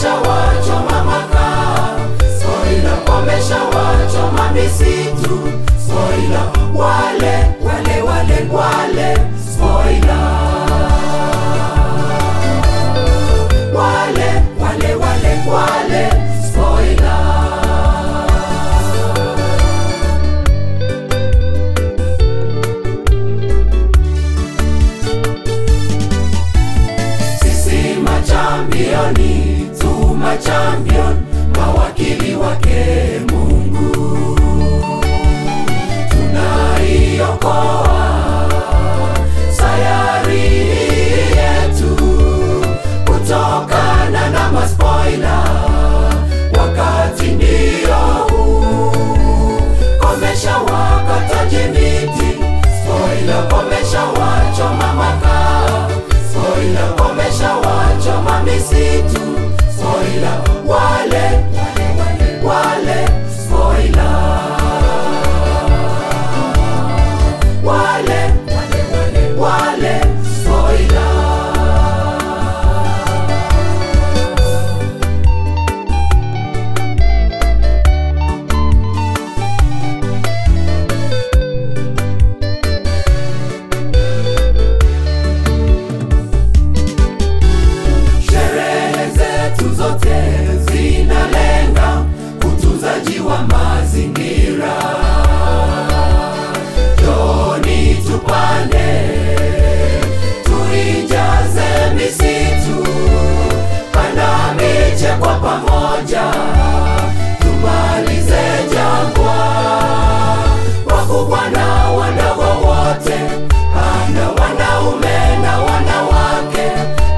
komesha wachoma makaa, spoiler, komesha wachoma misitu, spoiler, wale spoiler, wale spoiler. Sisi machampioni, tu machampion, mawakili wake Mungu, tunaiokoa sayari yetu kutokana na maspoiler. Wakati ndio huu, komesha wakataji miti, spoiler, komesha wachoma makaa, spoiler, komesha wachoma misitu, spoiler, wale spoiler, wale spoiler. Sherehe zetu zote zinalenga utunzaji wa mazingira. Joni tupande, tuijaze misitu, panda miche kwa pamoja, tumalize jangwa. Wakubwa na wadogo wote, panda wanaume na wanawake,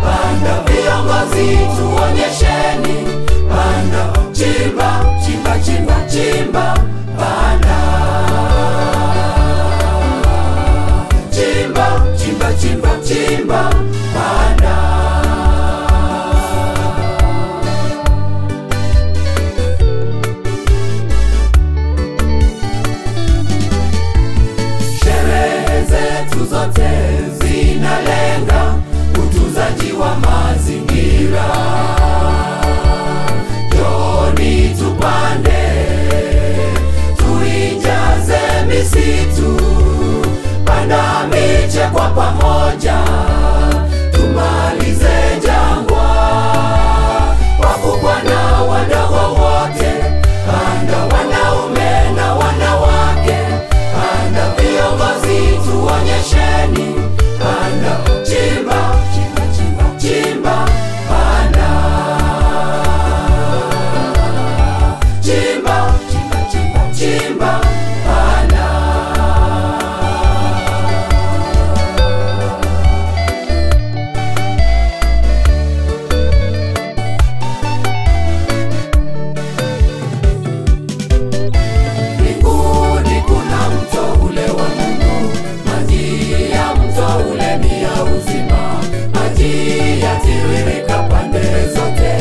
panda viongozi tuonyesheni, panda chimba, panda chimba, panda. Sherehe zetu zote zinalenga utunzaji wa mazingira. Joni tupande, tuijaze misitu, panda miche kwa pamoja, tumalize jangwa. Wakubwa na wadogo wote, panda wanaume na wanawake, panda viongozi tuonyesheni, panda chimba, panda chimba, panda. Mbinguni kuna mto ule wa Mungu, maji ya mto ule ni ya uzima, maji yatiririka pande zote,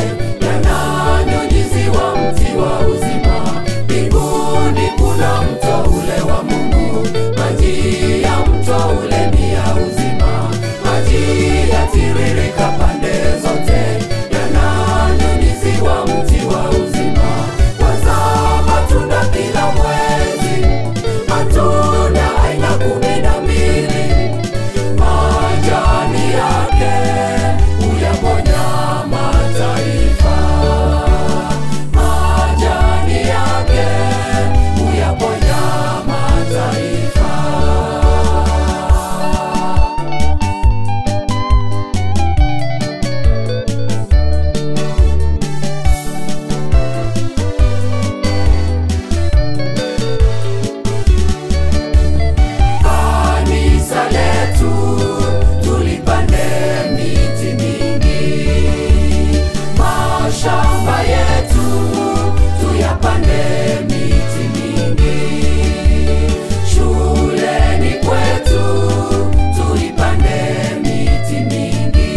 yananyunyiziwa mti wa uzima. Mbinguni kuna mto ule wa Mungu, maji ya mto ule ni ya uzima, maji yatiririka pande zote, yananyunyiziwa mti wa uzima. Wazaa matunda kila mwezi, matunda aina 12, majani yake huyaponya mataifa, majani yake huyaponya mataifa. Kanisa letu tulipande miti mingi, mashamba yetu tuyapande miti mingi, shuleni kwetu tulipande miti mingi.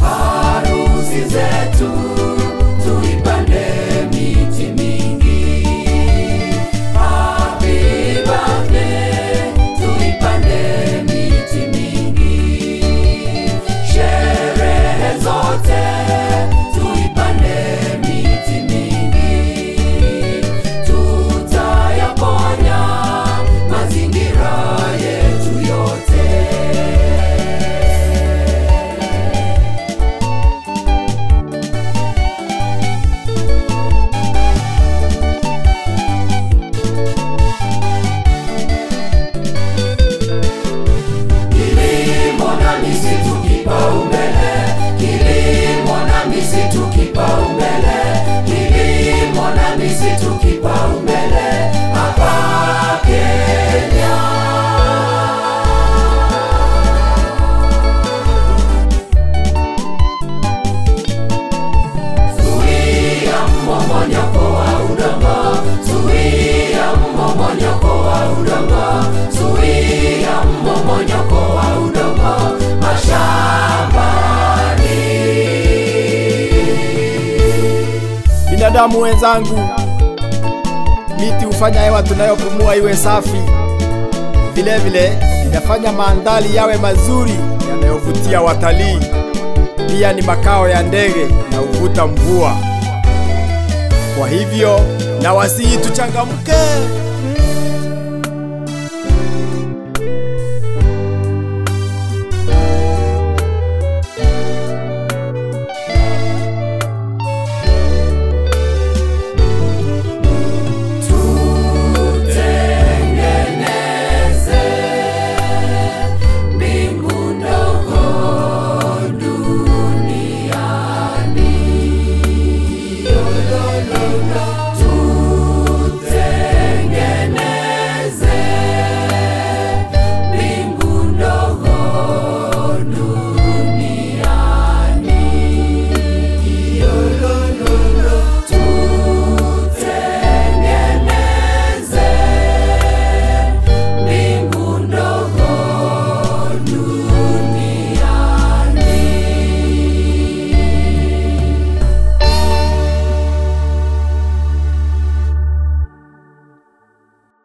Harusi zetu tuipande miti mingi, happy birthday Binadamu wenzangu, miti hufanya hewa tunayopumua iwe safi. Vile vile inafanya mandhari yawe mazuri yanayovutia watalii. Pia ni makao ya ndege na huvuta mvua. Kwa hivyo nawasihi tuchangamke.